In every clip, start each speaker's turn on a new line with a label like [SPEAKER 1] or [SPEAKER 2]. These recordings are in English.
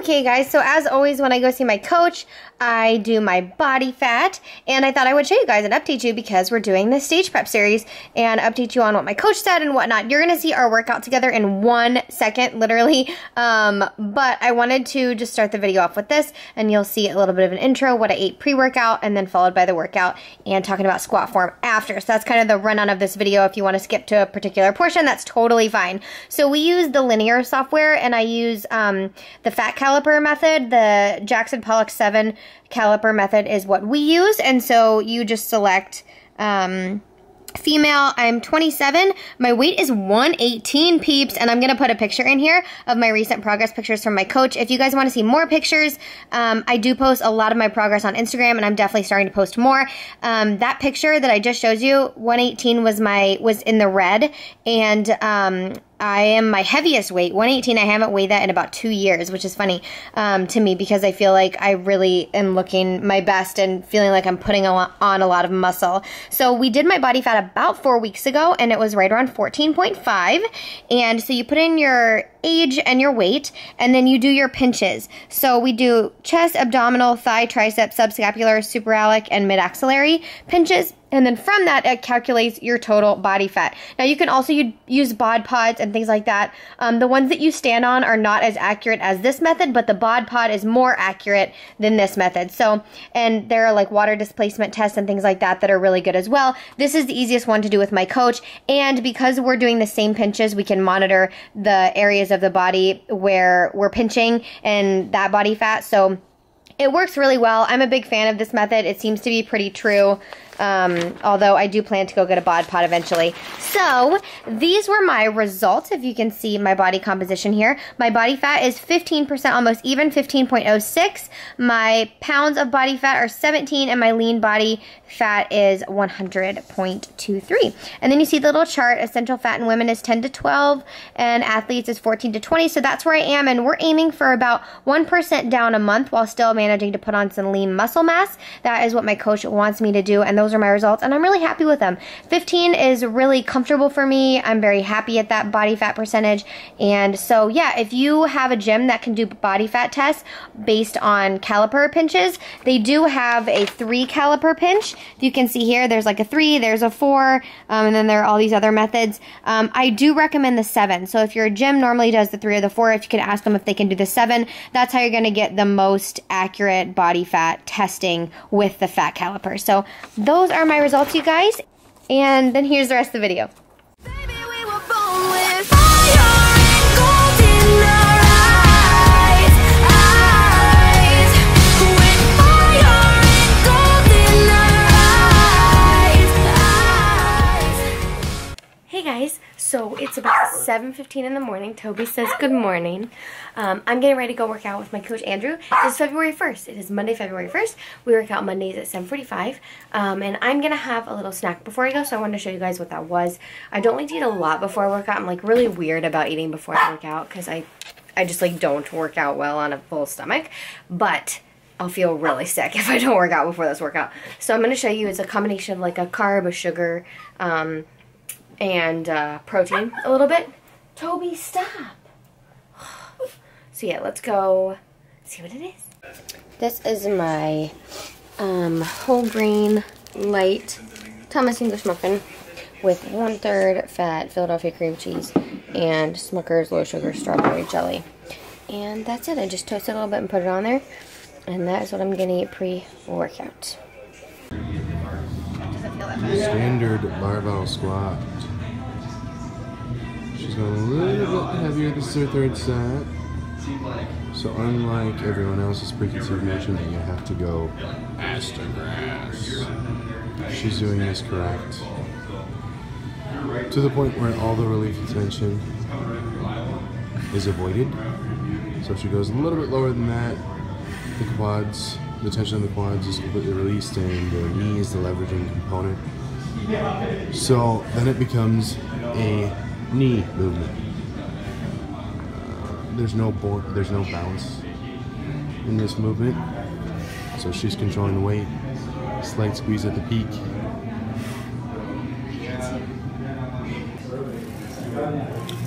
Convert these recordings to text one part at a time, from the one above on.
[SPEAKER 1] Okay guys, so as always when I go see my coach, I do my body fat, and I thought I would show you guys and update you because we're doing this stage prep series and update you on what my coach said and whatnot. You're going to see our workout together in 1 second, literally, but I wanted to just start the video off with this, and you'll see a little bit of an intro, what I ate pre-workout, and then followed by the workout, and talking about squat form after. So that's kind of the run-on of this video. If you want to skip to a particular portion, that's totally fine. So we use the linear software, and I use the fat caliper method. The Jackson Pollock 7 caliper method is what we use, and so you just select female. I'm 27. My weight is 118, peeps, and I'm going to put a picture in here of my recent progress pictures from my coach. If you guys want to see more pictures, I do post a lot of my progress on Instagram, and I'm definitely starting to post more. That picture that I just showed you, 118 was in the red, and I am my heaviest weight, 118. I haven't weighed that in about 2 years, which is funny to me because I feel like I really am looking my best and feeling like I'm putting on a lot of muscle. So we did my body fat about 4 weeks ago, and it was right around 14.5. And so you put in your age and your weight, and then you do your pinches. So we do chest, abdominal, thigh, tricep, subscapular, suprailiac, and mid-axillary pinches. And then from that, it calculates your total body fat. Now, you can also use bod pods and things like that. The ones that you stand on are not as accurate as this method, but the bod pod is more accurate than this method. So, and there are like water displacement tests and things like that that are really good as well. This is the easiest one to do with my coach. And because we're doing the same pinches, we can monitor the areas of the body where we're pinching and that body fat. So it works really well. I'm a big fan of this method. It seems to be pretty true. Although I do plan to go get a bod pod eventually. So these were my results. If you can see my body composition here, my body fat is 15%, almost even, 15.06. My pounds of body fat are 17, and my lean body fat is 100.23. And then you see the little chart. Essential fat in women is 10 to 12, and athletes is 14 to 20. So that's where I am, and we're aiming for about 1% down a month while still managing to put on some lean muscle mass. That is what my coach wants me to do, and those are my results, and I'm really happy with them. 15 is really comfortable for me. I'm very happy at that body fat percentage. And so yeah, if you have a gym that can do body fat tests based on caliper pinches, they do have a 3 caliper pinch. You can see here, there's like a 3, there's a 4, and then there are all these other methods. I do recommend the 7. So if your gym normally does the 3 or the 4, if you could ask them if they can do the 7, that's how you're going to get the most accurate body fat testing with the fat caliper. So those are my results, you guys, and then here's the rest of the video. Baby, we were born with fire and gold in our eyes, with fire and gold in our eyes. Hey guys, so it's about 7:15 in the morning. Toby says good morning. I'm getting ready to go work out with my coach Andrew. It's February 1st. It is Monday, February 1st. We work out Mondays at 7:45. And I'm going to have a little snack before I go, so I wanted to show you guys what that was. I don't like to eat a lot before I work out. I'm like really weird about eating before I work out because I just like don't work out well on a full stomach. But I'll feel really sick if I don't work out before this workout. So I'm going to show you, it's a combination of like a carb, a sugar, and protein a little bit. Toby, stop. So yeah, let's go see what it is. This is my whole grain light Thomas English muffin with 1/3 fat Philadelphia cream cheese and Smucker's low sugar strawberry jelly. And that's it. I just toast it a little bit and put it on there. And that is what I'm gonna eat pre-workout.
[SPEAKER 2] Standard barbell squat. She's going a little bit heavier. This is her 3rd set. So unlike everyone else's preconceived notion that you have to go ass to grass, she's doing this correct. To the point where all the relief and tension is avoided. So if she goes a little bit lower than that, the quads, the tension on the quads is completely released, and the knee is the leveraging component. So then it becomes a knee movement. There's no bounce in this movement, so she's controlling the weight. Slight squeeze at the peak.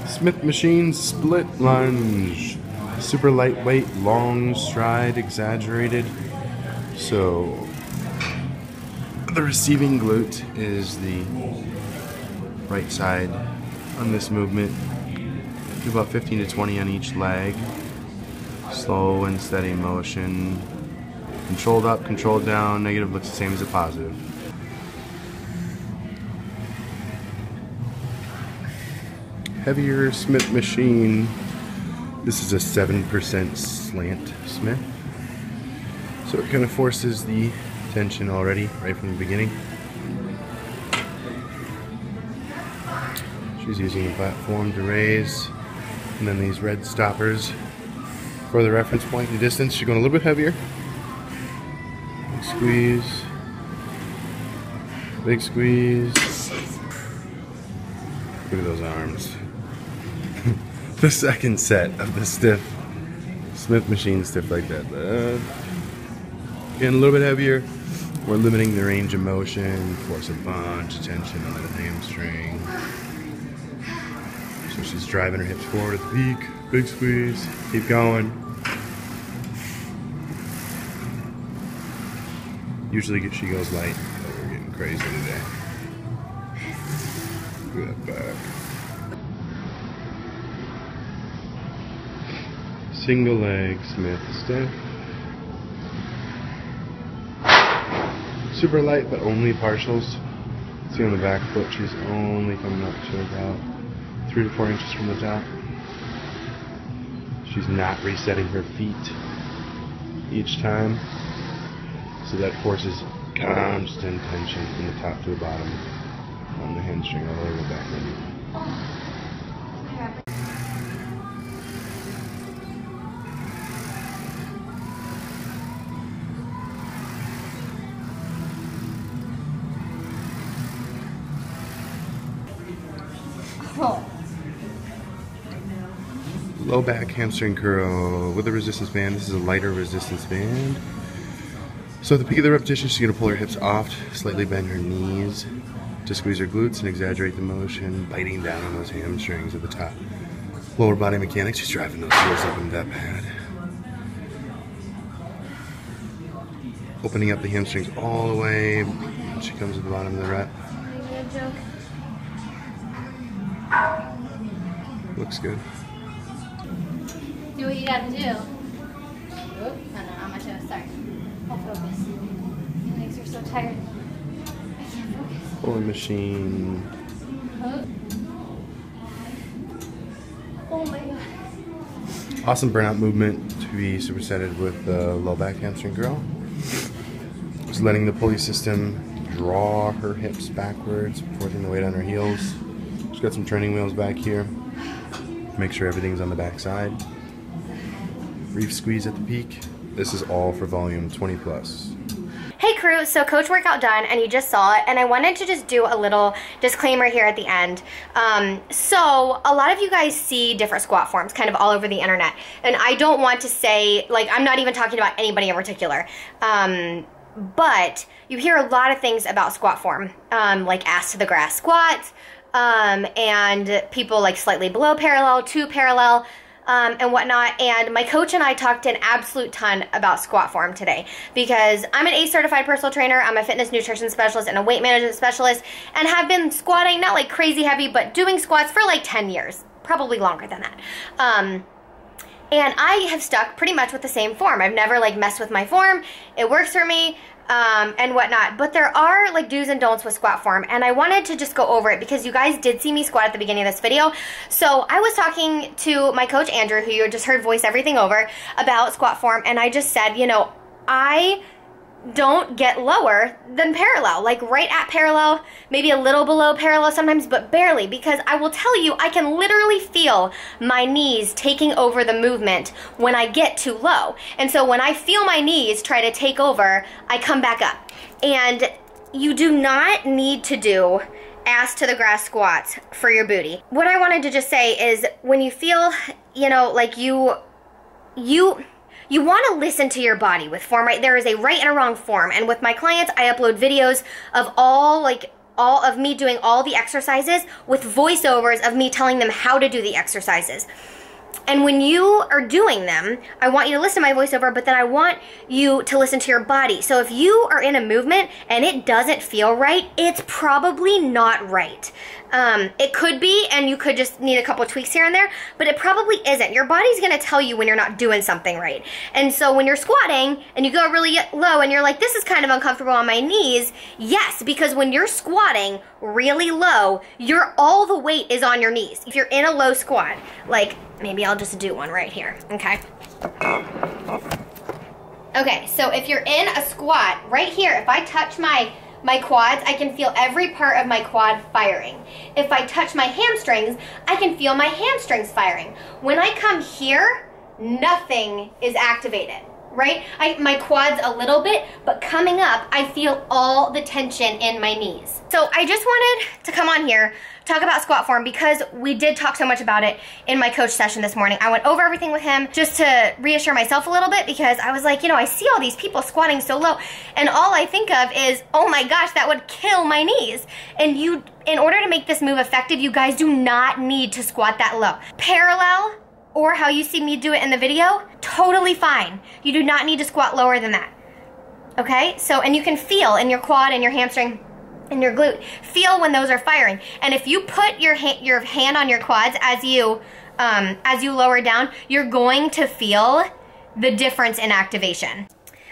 [SPEAKER 2] Smith machine split lunge. Super lightweight, long stride, exaggerated. So the receiving glute is the right side on this movement. Do about 15 to 20 on each leg. Slow and steady motion. Controlled up, controlled down. Negative looks the same as a positive. Heavier Smith machine. This is a 7% slant Smith. So it kind of forces the tension already, right from the beginning. She's using a platform to raise. And then these red stoppers for the reference point and distance. She's going a little bit heavier. Big squeeze. Big squeeze. Look at those arms. The second set of the stiff Smith machine stiff like that. Again, a little bit heavier. We're limiting the range of motion, force a bunch of tension on the hamstring. So she's driving her hips forward at the peak. Big squeeze. Keep going. Usually she goes light, but we're getting crazy today. Look at that back. Single leg Smith stiff. Super light, but only partials. See on the back foot, she's only coming up to about 3 to 4 inches from the top. She's not resetting her feet each time. So that forces constant tension from the top to the bottom on the hamstring all over the back leg. Low back hamstring curl with a resistance band. This is a lighter resistance band. So at the peak of the repetition, she's going to pull her hips off, slightly bend her knees to squeeze her glutes and exaggerate the motion, biting down on those hamstrings at the top. Lower body mechanics, she's driving those heels up into that pad. Opening up the hamstrings all the way when she comes to the bottom of the rep. Looks good.
[SPEAKER 1] Do what you gotta do. Oop, no, on my toes, sorry. I'll focus. My legs are so tired. I can't focus.
[SPEAKER 2] Pulling machine.
[SPEAKER 1] Oh my god.
[SPEAKER 2] Awesome burnout movement to be supersetted with the low back hamstring curl. Just letting the pulley system draw her hips backwards, forcing the weight on her heels. She's got some training wheels back here. Make sure everything's on the back side. Reef squeeze at the peak. This is all for volume 20 plus.
[SPEAKER 1] Hey crew, so coach workout done and you just saw it, and I wanted to just do a little disclaimer here at the end. So a lot of you guys see different squat forms kind of all over the internet, and I don't want to say, like, I'm not even talking about anybody in particular, but you hear a lot of things about squat form, like ass to the grass squats, and people like slightly below parallel, to parallel, and whatnot. And my coach and I talked an absolute ton about squat form today because I'm an ACE certified personal trainer, I'm a fitness nutrition specialist and a weight management specialist, and have been squatting, not like crazy heavy, but doing squats for like 10 years, probably longer than that. And I have stuck pretty much with the same form. I've never like messed with my form. It works for me. And whatnot, but there are like do's and don'ts with squat form, and I wanted to just go over it because you guys did see me squat at the beginning of this video. So I was talking to my coach Andrew, who you just heard voice everything over, about squat form, and I just said, you know, I don't get lower than parallel, like right at parallel, maybe a little below parallel sometimes, but barely, because I will tell you, I can literally feel my knees taking over the movement when I get too low. And so when I feel my knees try to take over, I come back up. And you do not need to do ass to the grass squats for your booty. What I wanted to just say is when you feel, you know, like you want to listen to your body with form, right? There is a right and a wrong form. And with my clients, I upload videos of all of me doing all the exercises with voiceovers of me telling them how to do the exercises. And when you are doing them, I want you to listen to my voiceover, but then I want you to listen to your body. So if you are in a movement and it doesn't feel right, it's probably not right. It could be, and you could just need a couple tweaks here and there, but it probably isn't. Your body's gonna tell you when you're not doing something right. And so when you're squatting and you go really low and you're like, this is kind of uncomfortable on my knees, yes, because when you're squatting really low, all the weight is on your knees. If you're in a low squat, like maybe I'll just do one right here, okay? Okay, so if you're in a squat right here, if I touch my quads, I can feel every part of my quad firing. If I touch my hamstrings, I can feel my hamstrings firing. When I come here, nothing is activated, right? My quads a little bit, but coming up, I feel all the tension in my knees. So I just wanted to come on here, talk about squat form, because we did talk so much about it in my coach session this morning. I went over everything with him just to reassure myself a little bit, because I was like, you know, I see all these people squatting so low, and all I think of is, oh my gosh, that would kill my knees. And in order to make this move effective, you guys do not need to squat that low. Parallel, or how you see me do it in the video, totally fine. You do not need to squat lower than that. Okay? So, and you can feel in your quad and your hamstring and your glute, feel when those are firing. And if you put your hand on your quads as you lower down, you're going to feel the difference in activation.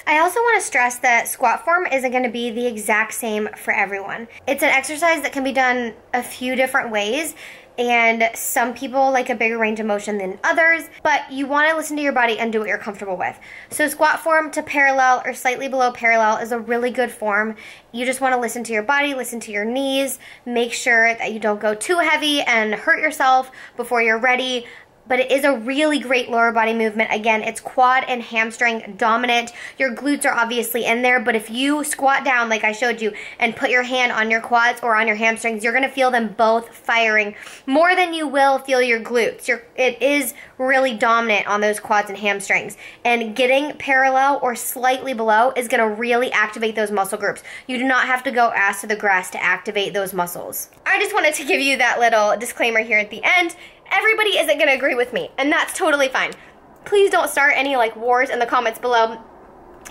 [SPEAKER 1] I also want to stress that squat form isn't going to be the exact same for everyone. It's an exercise that can be done a few different ways, and some people like a bigger range of motion than others, but you want to listen to your body and do what you're comfortable with. So squat form to parallel or slightly below parallel is a really good form. You just want to listen to your body, listen to your knees, make sure that you don't go too heavy and hurt yourself before you're ready. But it is a really great lower body movement. Again, it's quad and hamstring dominant. Your glutes are obviously in there, but if you squat down like I showed you and put your hand on your quads or on your hamstrings, you're gonna feel them both firing more than you will feel your glutes. It is really dominant on those quads and hamstrings. And getting parallel or slightly below is gonna really activate those muscle groups. You do not have to go ass to the grass to activate those muscles. I just wanted to give you that little disclaimer here at the end. Everybody isn't going to agree with me, and that's totally fine. Please don't start any like wars in the comments below.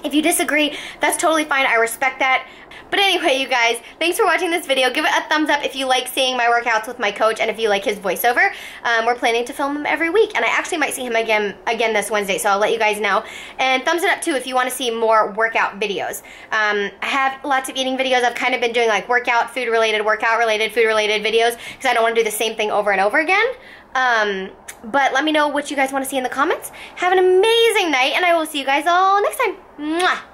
[SPEAKER 1] If you disagree, that's totally fine. I respect that. But anyway, you guys, thanks for watching this video. Give it a thumbs up if you like seeing my workouts with my coach and if you like his voiceover. We're planning to film him every week, and I actually might see him again this Wednesday, so I'll let you guys know. And thumbs it up too if you want to see more workout videos. I have lots of eating videos. I've kind of been doing like workout related, food related videos because I don't want to do the same thing over and over again. But let me know what you guys want to see in the comments. Have an amazing night, and I will see you guys all next time. Mwah!